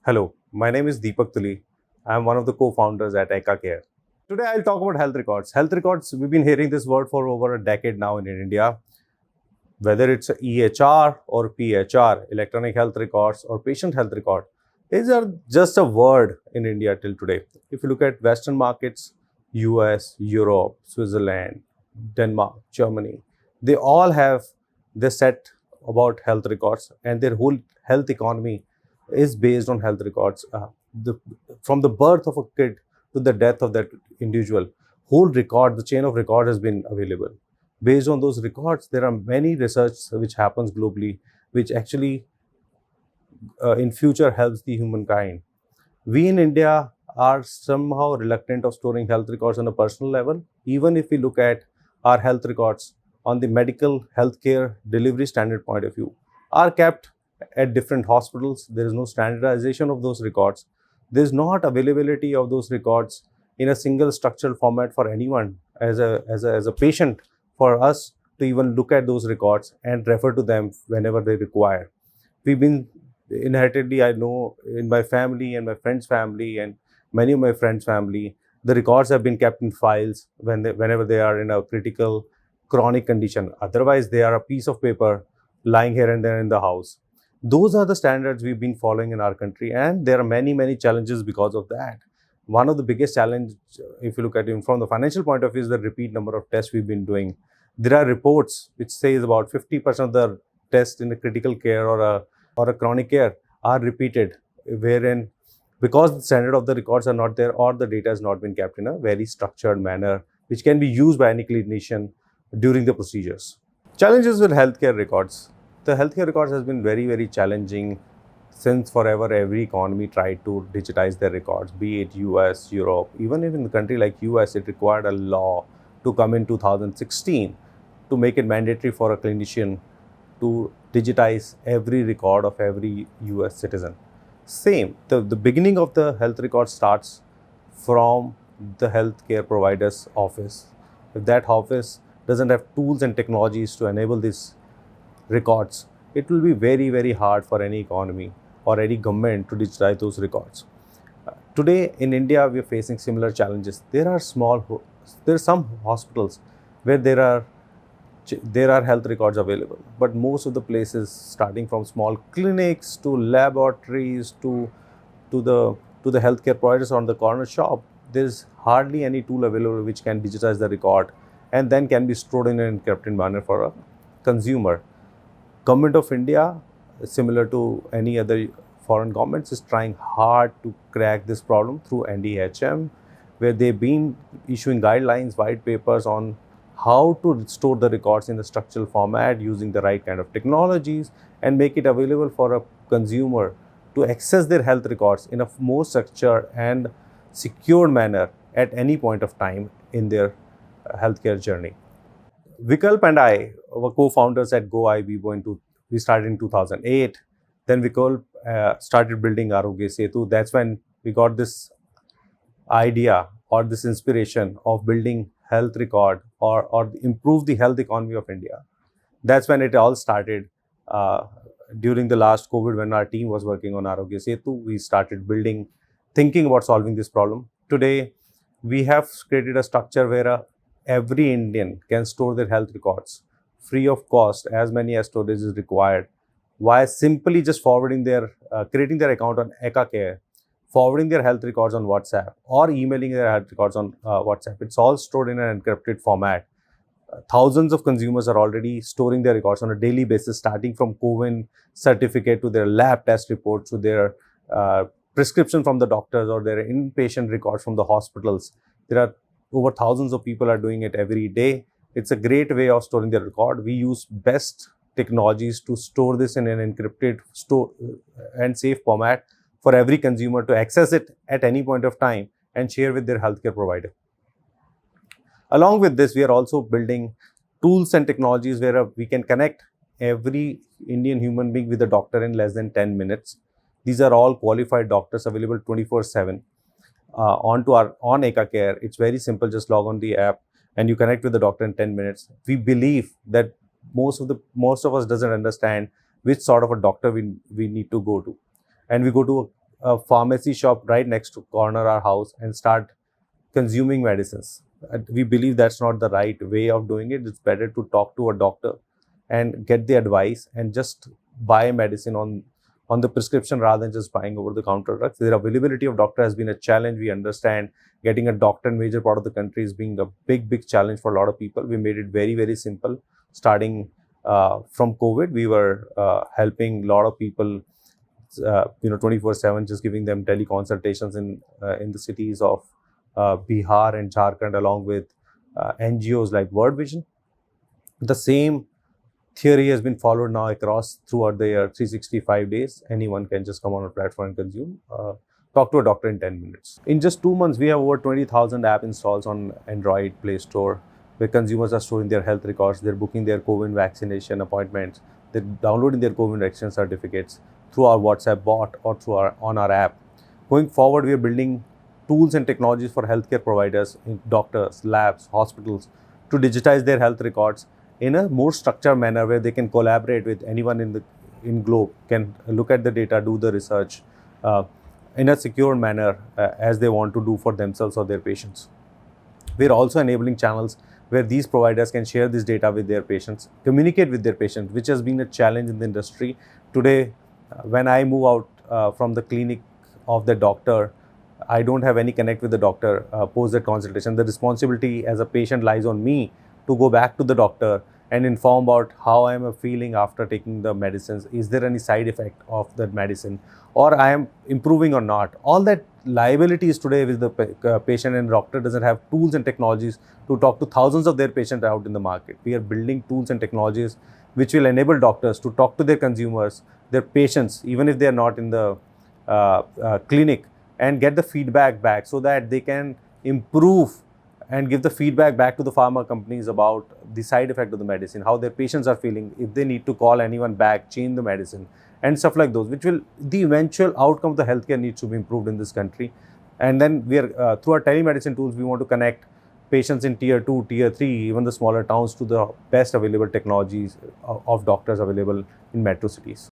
Hello, my name is Deepak Tuli. I am one of the co-founders at Eka Care. Today I'll talk about health records. Health records, we've been hearing this word for over a decade now in India. Whether it's EHR or PHR, electronic health records or patient health record, these are just a word in India till today. If you look at Western markets, US, Europe, Switzerland, Denmark, Germany, they all have this set about health records, and their whole health economy is based on health records. From the birth of a kid to the death of that individual, whole record, the chain of record has been available. Based on those records, there are many research which happens globally, which actually in future helps the humankind. We in India are somehow reluctant of storing health records on a personal level. Even if we look at our health records on the medical healthcare delivery standard point of view, are kept at different hospitals. There is no standardization of those records. There is not availability of those records in a single structural format for anyone as a patient, for us to even look at those records and refer to them whenever they require. We've been inheritedly, I know, in my family and my friends' family and many of my friends' family, the records have been kept in files whenever they are in a critical chronic condition. Otherwise, they are a piece of paper lying here and there in the house. Those are the standards we've been following in our country, and there are many challenges because of that. One of the biggest challenge, if you look at it from the financial point of view, is the repeat number of tests we've been doing. There are reports which says about 50% of the tests in the critical care or a chronic care are repeated, wherein because the standard of the records are not there or the data has not been kept in a very structured manner, which can be used by any clinician during the procedures. Challenges with healthcare records. The healthcare records has been very challenging since forever. Every economy tried to digitize their records, be it US, Europe, even in a country like US, it required a law to come in 2016 to make it mandatory for a clinician to digitize every record of every US citizen. Same, the beginning of the health record starts from the healthcare provider's office. If that office doesn't have tools and technologies to enable these records, it will be very hard for any economy or any government to digitize those records. Today in India, we are facing similar challenges. There are some hospitals where there are health records available, but most of the places, starting from small clinics to laboratories to the healthcare providers on the corner shop, there's hardly any tool available which can digitize the record and then can be stored in an encrypted manner for a consumer. Government of India, similar to any other foreign governments, is trying hard to crack this problem through NDHM, where they've been issuing guidelines, white papers on how to store the records in the structural format using the right kind of technologies and make it available for a consumer to access their health records in a more structured and secure manner at any point of time in their healthcare journey. Vikalp and I were co-founders at GoIBibo we started in 2008. Then Vikalp started building Arogya Setu. That's when we got this idea or this inspiration of building health record or improve the health economy of India. That's when it all started. During the last COVID, when our team was working on Arogya Setu, we started thinking about solving this problem. Today, we have created a structure where every Indian can store their health records free of cost, as many as storage is required, while simply just creating their account on Eka Care, forwarding their health records on WhatsApp, or emailing their health records on WhatsApp. It's all stored in an encrypted format. Thousands of consumers are already storing their records on a daily basis, starting from COVID certificate to their lab test reports to their prescription from the doctors or their inpatient records from the hospitals. There are over thousands of people are doing it every day. It's a great way of storing their record. We use best technologies to store this in an encrypted and safe format for every consumer to access it at any point of time and share with their healthcare provider. Along with this, we are also building tools and technologies where we can connect every Indian human being with a doctor in less than 10 minutes. These are all qualified doctors available 24/7 on Eka Care. It's very simple. Just log on the app and you connect with the doctor in 10 minutes. We believe that most of us doesn't understand which sort of a doctor we need to go to. And we go to a pharmacy shop right next to corner our house and start consuming medicines. We believe that's not the right way of doing it. It's better to talk to a doctor and get the advice and just buy medicine on the prescription rather than just buying over the counter drugs. The availability of doctor has been a challenge. We understand getting a doctor in major part of the country is being a big challenge for a lot of people. We made it very simple. Starting from COVID, we were helping a lot of people, 24/7, just giving them teleconsultations in the cities of Bihar and Jharkhand, along with NGOs like World Vision. The same theory has been followed now across throughout the year, 365 days. Anyone can just come on a platform and consume. Talk to a doctor in 10 minutes. In just 2 months, we have over 20,000 app installs on Android Play Store, where consumers are storing their health records, they're booking their COVID vaccination appointments, they're downloading their COVID vaccination certificates through our WhatsApp bot or on our app. Going forward, we are building tools and technologies for healthcare providers, doctors, labs, hospitals, to digitize their health records in a more structured manner where they can collaborate with anyone in globe, can look at the data, do the research in a secure manner as they want to do for themselves or their patients. We're also enabling channels where these providers can share this data with their patients, communicate with their patients, which has been a challenge in the industry. Today, when I move out from the clinic of the doctor, I don't have any connect with the doctor post that consultation. The responsibility as a patient lies on me to go back to the doctor and inform about how I am feeling after taking the medicines. Is there any side effect of that medicine, or I am improving or not? All that liability is today with the patient, and doctor doesn't have tools and technologies to talk to thousands of their patients out in the market. We are building tools and technologies which will enable doctors to talk to their consumers, their patients, even if they are not in the clinic, and get the feedback back so that they can improve and give the feedback back to the pharma companies about the side effect of the medicine, how their patients are feeling, if they need to call anyone back, change the medicine, and stuff like those, which will, the eventual outcome of the healthcare needs to be improved in this country. And then we are, through our telemedicine tools, we want to connect patients in tier 2, tier 3, even the smaller towns, to the best available technologies of doctors available in metro cities.